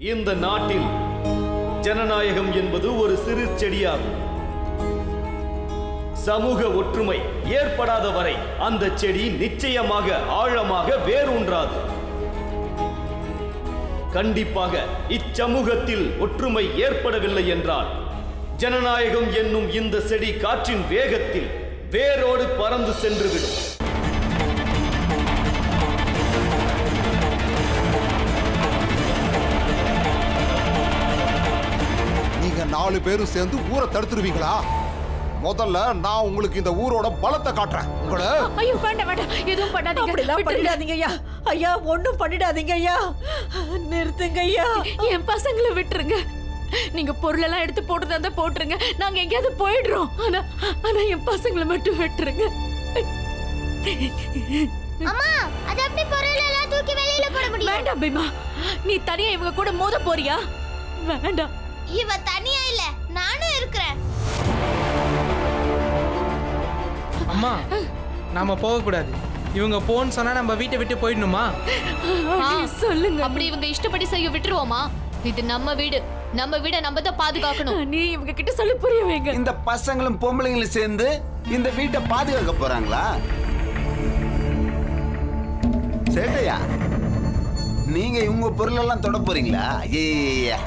இந்த நாட்டில் ஜனநாயகம் என்பது ஒரு சிறு செடியாகும். சமூக ஒற்றுமை ஏற்படாத வரை அந்த செடி நிச்சயமாக ஆழமாக வேரூன்றாது. கண்டிப்பாக இச்சமூகத்தில் ஒற்றுமை ஏற்படவில்லை என்றால் ஜனநாயகம் என்னும் இந்த செடி காற்றின் வேகத்தில் வேரோடு பறந்து சென்றுவிடும். நீங்க 4 பேரும் சேர்ந்து ஊரை தடுத்துருவீங்களா? முதல்ல நான் உங்களுக்கு இந்த ஊரோட பலத்தை காட்டுறேன். ஐயோ வேண்டாம் வேண்டாம், எதுவும் பண்ணாதீங்க. அப்படிலாம் பண்ணிடாதீங்க ஐயா. ஐயா ஒண்ணும் பண்ணிடாதீங்க ஐயா. நிறுத்துங்க ஐயா. என் பசங்களை விட்டுருங்க. நீங்க பொருளெல்லாம் எடுத்து போட்டுதான் போட்டுருங்க. நாங்க எங்கேயாவது போயிடுறோம். ஆனா என் பசங்களை மட்டும் விட்டுருங்க. அம்மா, அது எப்படி பொருள் எல்லாம் தூக்கி வெளியில போட முடியும்? வேண்டாம் பீமா, நீ தனியா இவங்க கூட மோத போறியா? வேண்டாம். இவ தனியா இல்ல, நானும் இருக்கிறேன். அம்மா, நாம போக கூடாது. இவங்க போன்னு சொன்னா நம்ம வீட்டை விட்டு போயிடணுமா? சொல்லுங்க. அப்படி இவங்க இஷ்டப்படி செய்ய விட்டுருவோமா? இது நம்ம வீடு, நம்ம வீட நம்ம தான் பாதுகாக்கணும். நீ இவங்க கிட்ட சொல்லி புரிய வைங்க. இந்த பசங்களும் பொம்பளைங்களும் சேர்ந்து இந்த வீட்டை பாதுகாக்க போறாங்களா? சேட்டையா, நீங்க இவங்க பொருள் எல்லாம் தொட போறீங்களா? ஐயா,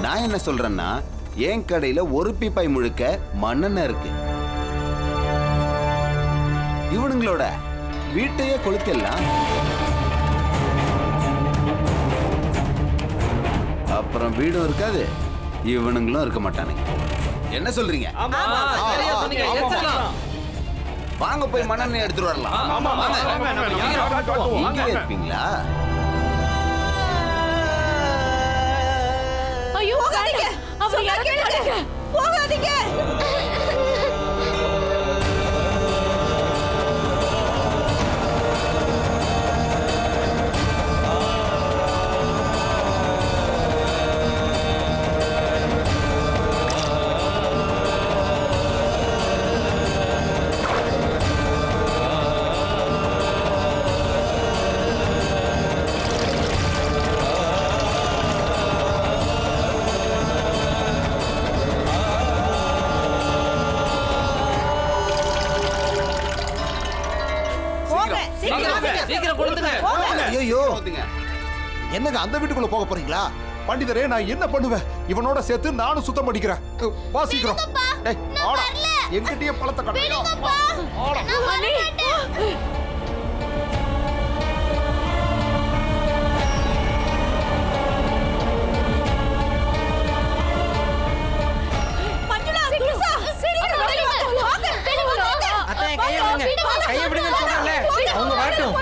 நான் என்ன சொல்றேன்னா, என் கடையில ஒரு பீப்பாய் முழுக்க மண்ணெண்ணெய் இருக்கு. இவனுங்களோட வீட்டையே கொளுத்தலாம். அப்புறம் வீடும் இருக்காது, இவனுங்களும் இருக்க மாட்டானுங்க. என்ன சொல்றீங்க? வாங்க போய் மண்ணெண்ணெய் எடுத்துட்டு வரலாம். இங்கே இருப்பீங்களா? ஐயோ போகாதீங்க. அவங்க யாரங்க? போகாதீங்க. ஐயோ, என்னங்க அந்த வீட்டுக்குள்ள போக போறீங்களா? பண்டிதரே, நான் என்ன பண்ணுவேன்? இவனோட சேர்த்து நானும் சுத்தம் பண்ணிக்கிறேன். வா சீக்கிரம். எங்கிட்டயே பழத்தை கட்டுறீங்க. அத்தை, கையை விடுங்க. கையை விடுங்கன்னு சொல்றேன்ல. அவங்க வரட்டும்.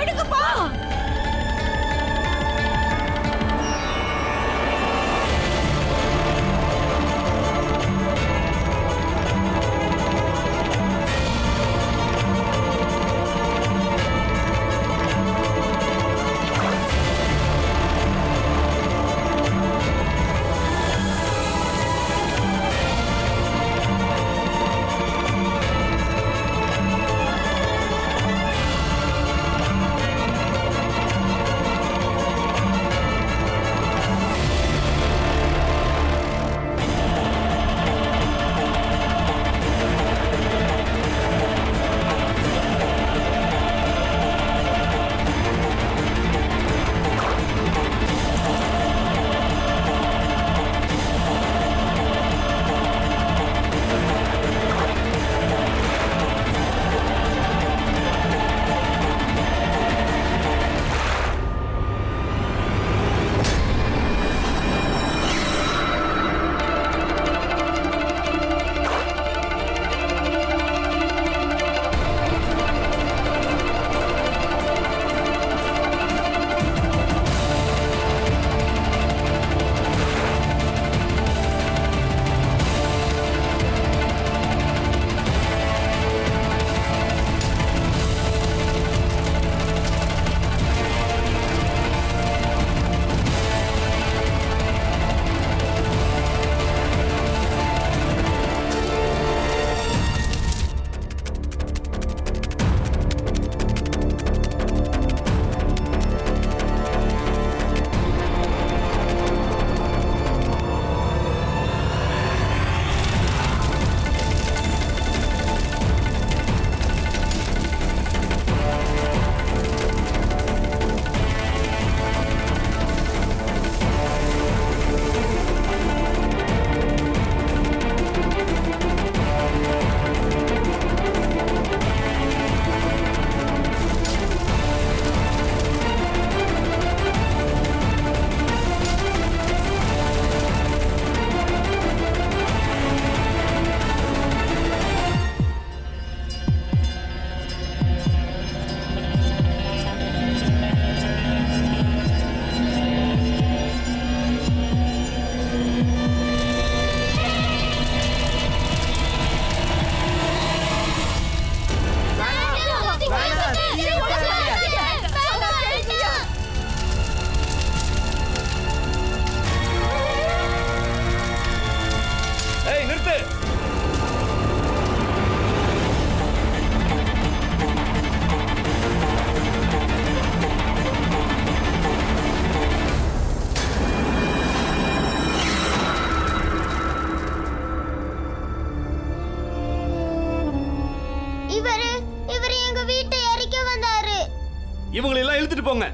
இழுத்துட்டு போங்க.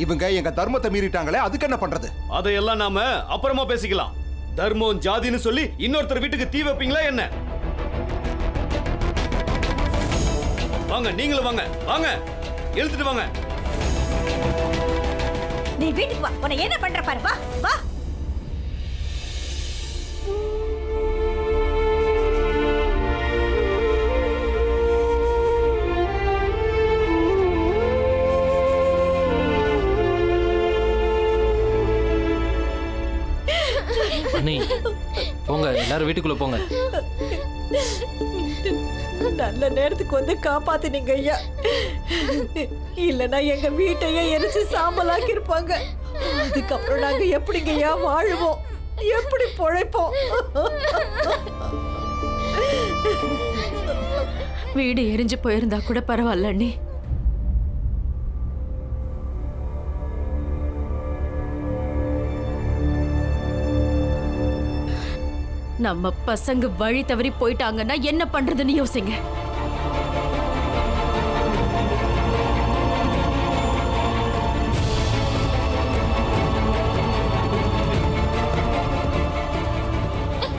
இவங்க எங்க தர்மத்தை மீறிட்டாங்களே, அதுக்கு என்ன பண்றது? அதையெல்லாம் நாம அப்புறமா பேசிக்கலாம். தர்மம் ஜாதின்னு சொல்லி இன்னொருத்தர் வீட்டுக்கு தீ வைப்பீங்களா என்ன? வாங்க, நீங்களும் வாங்க. வாங்க, இழுத்துட்டு வாங்க. நீ வீட்டுக்கு வா, உன்னை என்ன பண்ற பாரு. வா வா. அண்ணி போங்க, எல்லாரும் வீட்டுக்குள்ள போங்க. நல்ல நேரத்துக்கு வந்து காப்பாத்தினீங்க ஐயா. இல்லனா எங்க வீட்டையே எரிச்சு சாம்பலாக்கி இருப்பாங்க. அதுக்கப்புறம் நாங்க எப்படிங்க ஐயா வாழுவோம், எப்படி பொழைப்போம்? வீடு எரிஞ்சு போயிருந்தா கூட பரவாயில்ல அண்ணி. நம்ம பசங்க வழி தவறி போயிட்டாங்கன்னா என்ன பண்றதுன்னு யோசிங்க.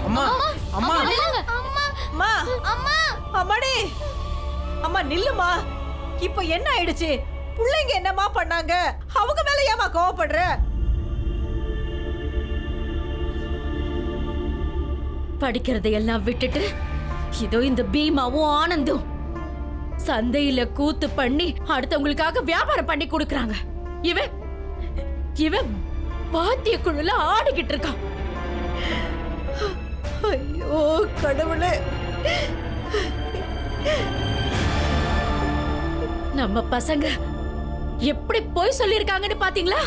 அம்மா அம்மா அம்மா அம்மா அம்மாடி, அம்மா நில்லுமா. இப்போ என்ன ஆயிடுச்சு? பிள்ளைங்க என்னமா பண்ணாங்க? அவங்க மேல ஏமா கோவப்படுற? படிக்கிறதையெல்லாம் விட்டுட்டு இதோ இந்த பீமாவும் ஆனந்தும் சந்தையில கூத்து பண்ணி அடுத்தவங்களுக்காக வியாபாரம் பண்ணி கொடுக்கறாங்க. இவன் இவன் வாத்திய குழுல ஆடிக்கிட்டு இருக்கான். ஐயோ கடவுளே. நம்ம பசங்க எப்படி போய் சொல்லிருக்காங்கன்னு பாத்தீங்களா?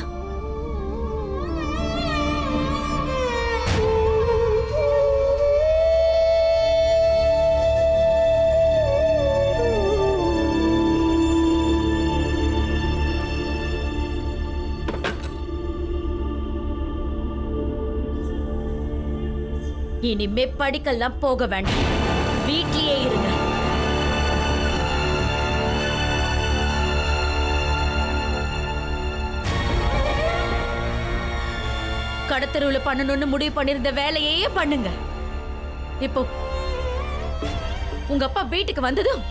இனிமே படிக்கெல்லாம் போக வேண்டாம், வீட்லயே இருங்க. கடத்தருவுல பண்ணணும்னு முடிவு பண்ணிருந்த வேலையே பண்ணுங்க. இப்போ உங்க அப்பா வீட்டுக்கு வந்ததும்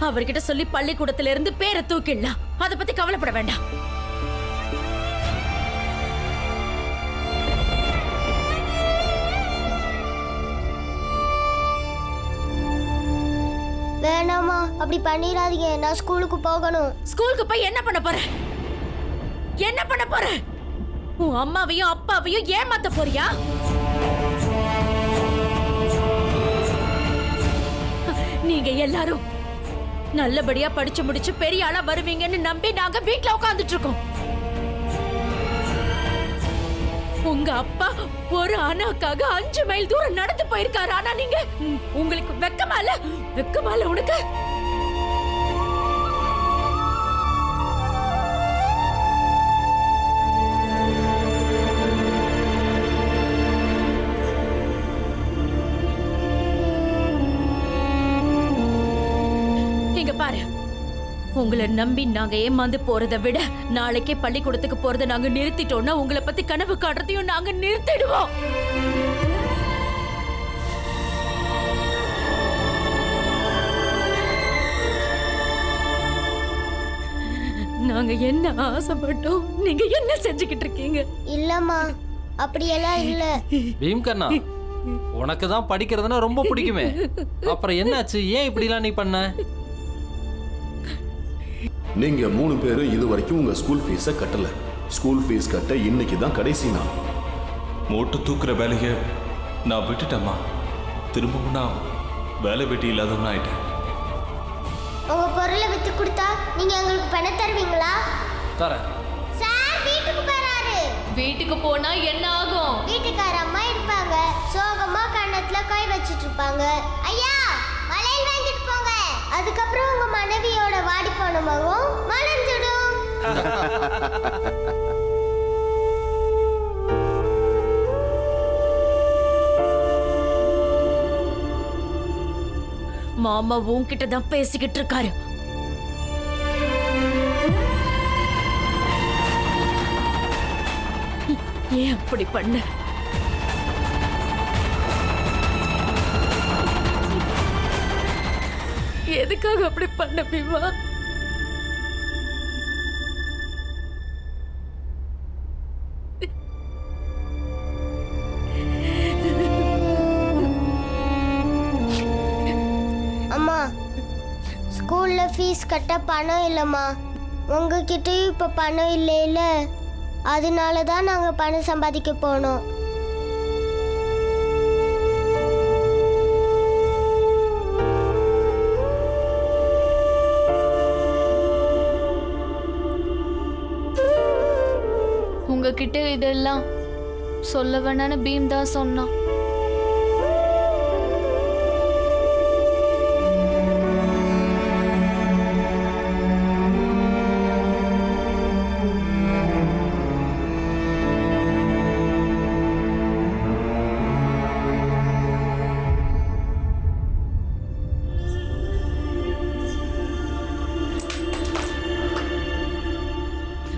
அவர்கிட்ட சொல்லி பள்ளிக்கூடத்துல இருந்து பேரை தூக்கிடலாம். அதை பத்தி கவலைப்பட வேண்டாம். வேணாமா, அப்படி பண்ணிடாதீங்க. நான் ஸ்கூலுக்கு போகணும். ஸ்கூலுக்கு போய் என்ன பண்ண போற? என்ன பண்ண போற? உன் அம்மாவையும் அப்பாவையும் ஏமாத்த போறியா? நீங்க எல்லாரும் நல்லபடியா படிச்சு முடிச்சு பெரிய ஆளா வருவீங்கன்னு நம்பி நாங்க வீட்ல உட்கார்ந்துட்டு இருக்கோம். உங்க அப்பா ஒரு அண்ணாக்காக 5 மைல் தூரம் நடந்து போயிருக்காரு. ஆனா நீங்க உங்களுக்கு வெக்கமா இல்ல? வெக்கமா இல்ல உனக்கு? இங்க பாரு, உங்களை நம்பி நாங்க ஏமாந்து போறதை விட நாளைக்கே பள்ளிக்கூடத்துக்கு போறதை நாங்க நிறுத்திட்டோம்னா உங்களை பத்தி கனவு காட்டுறதையும் நாங்க நிறுத்திடுவோம். நாங்க என்ன ஆசைப்பட்டோம், நீங்க என்ன செஞ்சுக்கிட்டு இருக்கீங்க? இல்லம்மா, அப்படியெல்லாம் இல்ல. பீம்கண்ணா, உனக்கு தான் படிக்கிறதுனா ரொம்ப பிடிக்குமே, அப்புறம் என்னாச்சு? ஏன் இப்படிலாம் நீ பண்ண? நீங்க 3 பேரும் இது வரைக்கும் உங்க ஸ்கூல் ஃபீஸை கட்டல. ஸ்கூல் ஃபீஸ் கட்ட இன்னைக்கு தான் கடைசி நாள். மூட்டை தூக்குற வேலையை நான் விட்டுட்டேம்மா. திரும்பவும் நான் வேலை வெட்டி இல்லாதவனா ஆயிட்டேன். உங்க பொருளை வித்து கொடுத்தா நீங்க எங்களுக்கு பணம் தருவீங்களா? தரேன். சார் வீட்டுக்கு போறாரு. வீட்டுக்கு போனா என்ன ஆகும்? வீட்டுக்கார அம்மா இருப்பாங்க, சோகமா கண்ணத்துல கை வச்சிட்டு இருப்பாங்க. ஐயா மலையில் வாங்கிட்டு போங்க. அதுக்கப்புறம் உங்க மனைவியோட வாடி போன முகம் மலர்ந்துடும். மாமா உன்கிட்ட தான் பேசிக்கிட்டு இருக்காரு. ஏன் அப்படி பண்ண? எதுக்காக அப்படி பண்ண பீமா? அம்மா, ஸ்கூல்ல ஃபீஸ் கட்ட பணம் இல்லம்மா. உங்ககிட்டயும் இப்ப பணம் இல்லைல, அதனால தான் நாங்க பணம் சம்பாதிக்க போனோம். உங்ககிட்ட இதெல்லாம் சொல்ல வேணான்னு பீம் தான் சொன்னான்.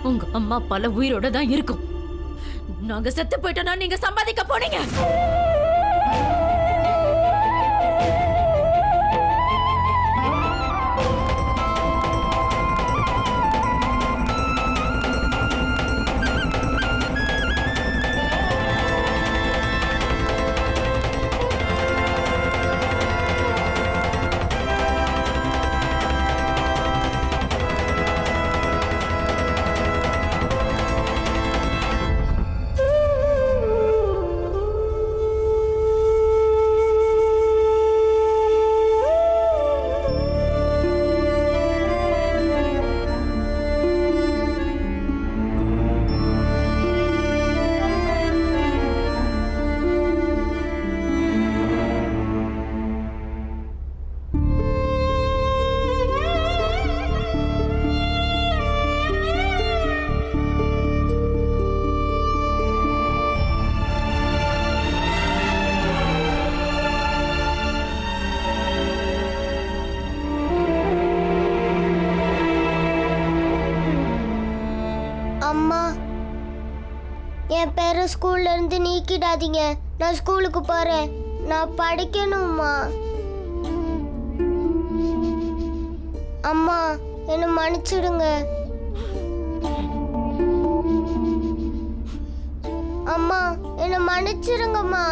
உங்க அம்மா பல உயிரோட தான் இருக்கும். நாங்க செத்து போயிட்டோம்னா நீங்க சம்பாதிக்க போனீங்க. அம்மா, என் பேரை ஸ்கூல்ல இருந்து நீக்கிடாதீங்க. நான் ஸ்கூலுக்கு போறேன். நான் படிக்கணும்மா. அம்மா, என்னை மன்னிச்சிடுங்க. அம்மா, என்னை மன்னிச்சிடுங்கம்மா.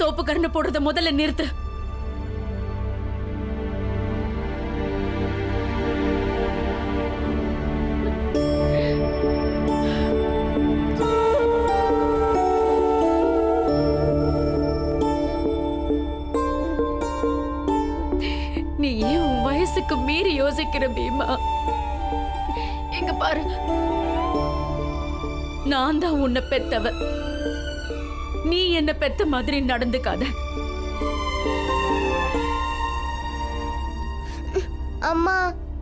தோப்பு கரண்டு போடுறத முதல்ல நிறுத்து. நீ ஏன் உன் வயசுக்கு மீறி யோசிக்கிற பீமா? எங்க பாரு, நான் தான் உன்னை பெத்தவ. நீ என்ன பெத்த மாதிரி நடந்துக்காத. அம்மா,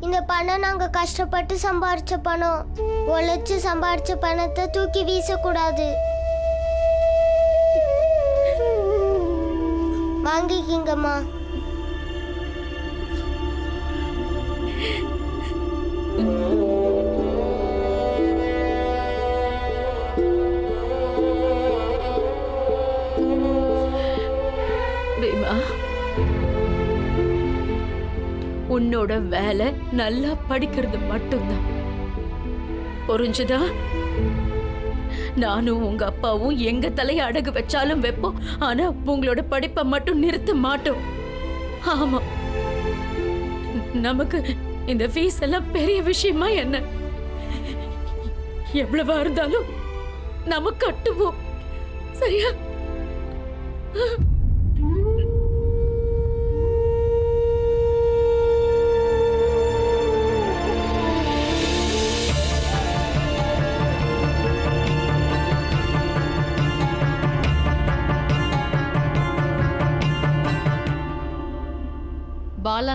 இந்த பணம் நாங்க கஷ்டப்பட்டு சம்பாரிச்ச பணம். உழைச்சு சம்பாரிச்ச பணத்தை தூக்கி வீசக்கூடாது. வாங்கிக்கிங்கம்மா. பீமா, உன்னோட வேலை நல்லா படிக்கிறது மட்டும்தான். புரிஞ்சுதா? நானும் உங்க அப்பாவும் எங்க தலையை அடகு வச்சாலும் வைப்போம். ஆனா உங்களோட படிப்பை மட்டும் நிறுத்த மாட்டோம். ஆமா, நமக்கு இந்த ஃபீஸ் எல்லாம் பெரிய விஷயமா என்ன? எவ்வளவா இருந்தாலும் நம்ம கட்டுவோம். சரியா?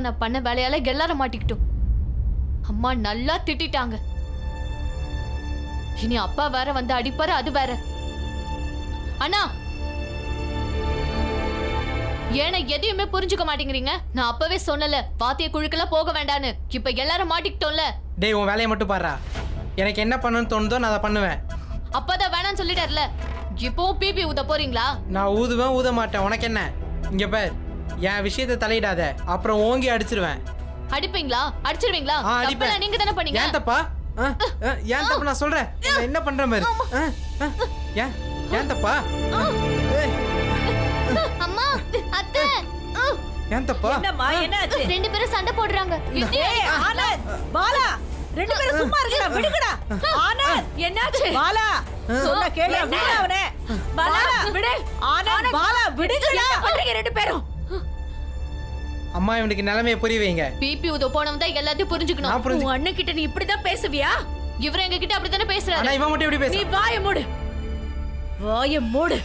நான் பண்ண வேலையால எல்லாரும் மாட்டிக்கிட்டோம். அம்மா நல்லா திட்டிட்டாங்க. இனி அப்பா வேற வந்து அடிப்பாரு, அது வேற. அண்ணா, ஏன்னா எதையுமே புரிஞ்சுக்க மாட்டேங்கிறீங்க. நான் அப்பவே சொன்னல வாத்திய குழுக்கெல்லாம் போக வேண்டான்னு. இப்ப எல்லாரும் மாட்டிக்கிட்டோம்ல. டேய், உன் வேலையை மட்டும் பாருடா. எனக்கு என்ன பண்ணணும்னு தோணுதோ நான் அதை பண்ணுவேன். அப்பதான் வேணான்னு சொல்லிட்டார்ல. இப்பவும் பிபி ஊத போறீங்களா? நான் ஊதுவேன், ஊத மாட்டேன். உனக்கு என்ன? இங்க பார், என் விஷயத்தை தலையிடாத, அப்புறம் ஓங்கி அடிச்சிருவேன். அடிப்பீங்களா? அடிச்சிருவீங்களா? அடிப்பேன். தப்பெல்லாம் நீங்க தானே பண்ணீங்க. ஏன் தப்பா? ஏன் தப்பு? நான் சொல்றேன். நான் என்ன பண்றேன் பாரு. ஏன் ஏன் தப்பா? ஏய், அம்மா, அத்தை, ஏன் தப்பா? என்னம்மா என்னாச்சு? ரெண்டு பேரும் சண்டை போடுறாங்க. ஏய் ஆனந்த், பாலா, ரெண்டு பேரும் சும்மா இருக்கடா, விடுங்கடா. ஆனந்த், என்னாச்சு? பாலா, சொன்னா கேளு, விடு அவனே. பாலா, விடு. ஆனந்த், பாலா, விடுங்கடா. என்ன பண்றீங்க ரெண்டு பேரும்? அம்மா, இவனுக்கு நிலைமையை புரிய வைங்க. பிபி ஊத போனவன் தான் எல்லாத்தையும் புரிஞ்சுக்கணும். நான் புரிஞ்சு. உன் அண்ணன் கிட்ட நீ இப்படிதான் பேசுவியா? இவர் எங்க கிட்ட அப்படித்தானே ஆனா பேசுறாரு. இவன் மட்டும் எப்படி நீ பேச? வாயை மூடு, வாயை மூடு.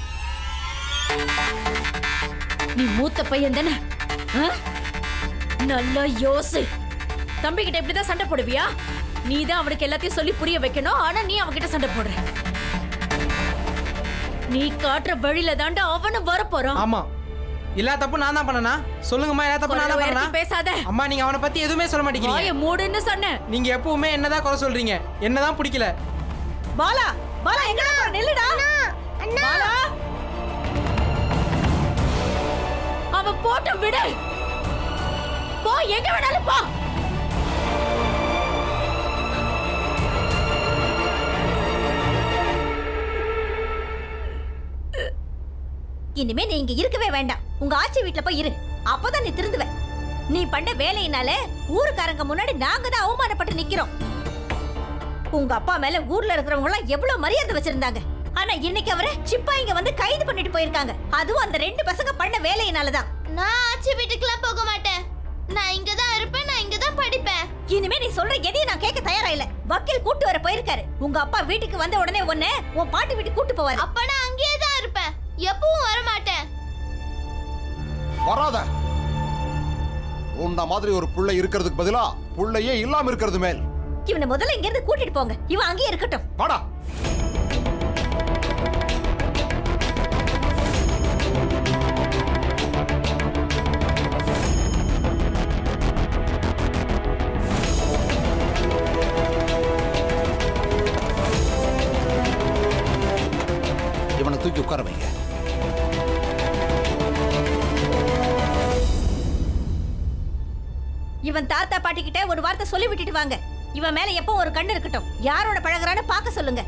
நீ மூத்த பையன் தானே? நல்லா யோசி. தம்பி கிட்ட இப்படிதான் சண்டை போடுவியா? நீ தான் அவனுக்கு எல்லாத்தையும் சொல்லி புரிய வைக்கணும். ஆனா நீ அவன்கிட்ட சண்டை போடுற. நீ காட்டுற வழியில தாண்டா அவனும் வர போறான். ஆமா, எல்லா தப்பு நான் தான் பண்ணனா? சொல்லுங்கம்மா, எல்லா தப்பு நான் தான் பண்ணனா? பேசாத. அம்மா, நீங்க அவனை பத்தி எதுவுமே சொல்ல மாட்டேங்கிறீங்க. வாயை மூடுன்னு சொன்னேன். நீங்க எப்பவுமே என்னதான் குறை சொல்றீங்க, என்னதான் பிடிக்கல. பாலா, பாலா, எங்கடா போற? நில்லுடா. பாலா, அவன் போட்டு விடு. போ, எங்க வேணாலும் போ. இனிமே நீ இங்க இருக்கவே வேண்டாம். உங்க ஆச்சி வீட்ல போய் இரு. அப்பதான் நீ திருந்துவ. நீ பண்ண வேலையினால ஊருக்காரங்க முன்னாடி நாங்க தான் அவமானப்பட்டு நிக்கிறோம். உங்க அப்பா மேல ஊர்ல இருக்கிறவங்க எல்லாம் எவ்வளவு மரியாதை வச்சிருந்தாங்க. ஆனா இன்னைக்கு அவரை சிப்பாயிங்க வந்து கைது பண்ணிட்டு போயிருக்காங்க. அதுவும் அந்த ரெண்டு பசங்க பண்ண வேலையினாலதான். நான் ஆச்சி வீட்டுக்குலாம் போக மாட்டேன். நான் இங்க தான் இருப்பேன், நான் இங்க தான் படிப்பேன். இனிமே நீ சொல்ற எதையும் நான் கேட்க தயாரா இல்ல. வக்கீல் கூட்டு வர போயிருக்காரு. உங்க அப்பா வீட்டுக்கு வந்த உடனே உன்னை உன் பாட்டி வீட்டுக்கு கூட்டு போவாரு. அப்ப நான் அங்கேயே தான் இருப்பேன், எப்பவும் வர மாட்டேன். வராத. உன்ன மாதிரி ஒரு புள்ளை இருக்கிறதுக்கு பதிலா புள்ளையே இல்லாம இருக்கிறது மேல். இவனை முதல்ல இங்க இருந்து கூட்டிட்டு போங்க. இவன் அங்கேயே இருக்கட்டும். வாடா. இவனை தூக்கி உட்கார வைங்க. இவன் தாத்தா பாட்டி கிட்ட ஒரு வார்த்தை சொல்லி விட்டுட்டு வாங்க. இவன் மேல எப்போ ஒரு கண்ணு இருக்கட்டும். யாரோட பழகுறான்னு பார்க்க சொல்லுங்க.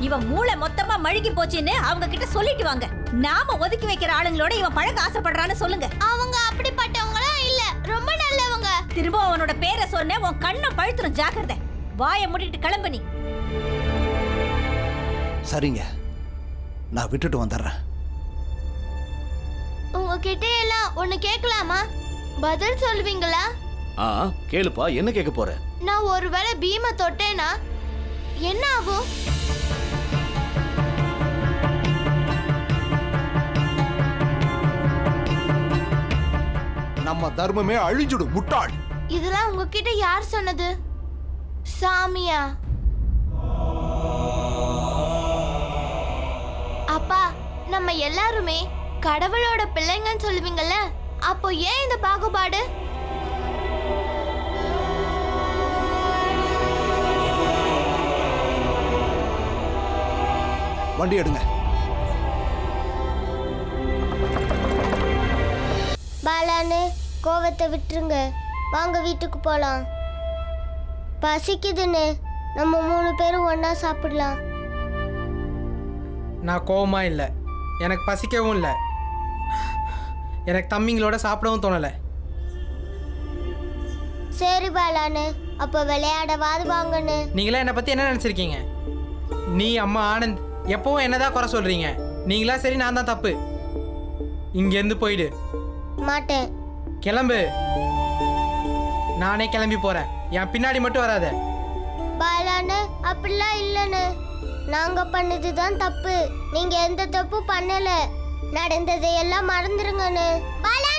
இவன் மூளை மொத்தமா மழுகி போச்சுன்னு அவங்க கிட்ட சொல்லிட்டு வாங்க. நாம ஒதுக்கி வைக்கிற ஆளுங்களோட இவன் பழக ஆசைப்படுறான்னு சொல்லுங்க. அவங்க அப்படிப்பட்டவங்களாம் இல்ல, ரொம்ப நல்லவங்க. திரும்ப அவனோட பேரை சொன்ன உன் கண்ணை பழுத்துரும். ஜாக்கிரதை. வாயை மூடிட்டு கிளம்பு நீ. சரிங்க, நான் விட்டுட்டு வந்துடுறேன். உங்ககிட்ட எல்லாம் ஒண்ணு கேட்கலாமா? பதில் சொல்லுவீங்களா? கேளுப்பா, என்ன கேட்க போற? நான் ஒருவேளை பீமை தொட்டேனா என்ன ஆகும்? நம்ம தர்மமே அழிஞ்சிடும் முட்டாள். இதெல்லாம் உங்ககிட்ட யார் சொன்னது? சாமியா? அப்பா, நம்ம எல்லாருமே கடவுளோட பிள்ளைங்கன்னு சொல்லுவீங்கல்ல, அப்போ ஏன் இந்த பாகுபாடு? வண்டி எடுங்க. பாலானு, கோவத்தை விட்டுருங்க, வாங்க வீட்டுக்கு போலாம். பசிக்குதுன்னு நம்ம 3 பேரும் ஒண்ணா சாப்பிடலாம். நான் கோவமா இல்லை, எனக்கு பசிக்கவும் இல்லை, எனக்கு தம்பிங்களோட சாப்பிடவும் தோணலை. சரி பாலானு, அப்ப விளையாடவாது வாங்கன்னு. நீங்களா என்னை பத்தி என்ன நினைச்சிருக்கீங்க? நீ, அம்மா, ஆனந்த் எப்பவும் என்னதான் குறை சொல்றீங்க. நீங்களா சரி, நான் தான் தப்பு. இங்கேருந்து போயிடு. மாட்டேன். கிளம்பு. நானே கிளம்பி போறேன். என் பின்னாடி மட்டும் வராத. பாலானு, அப்படிலாம் இல்லைன்னு. நாங்க பண்ணதுதான் தப்பு, நீங்க எந்த தப்பு பண்ணல. நடந்ததையெல்லாம் மறந்துருங்கன்னு. பாலா,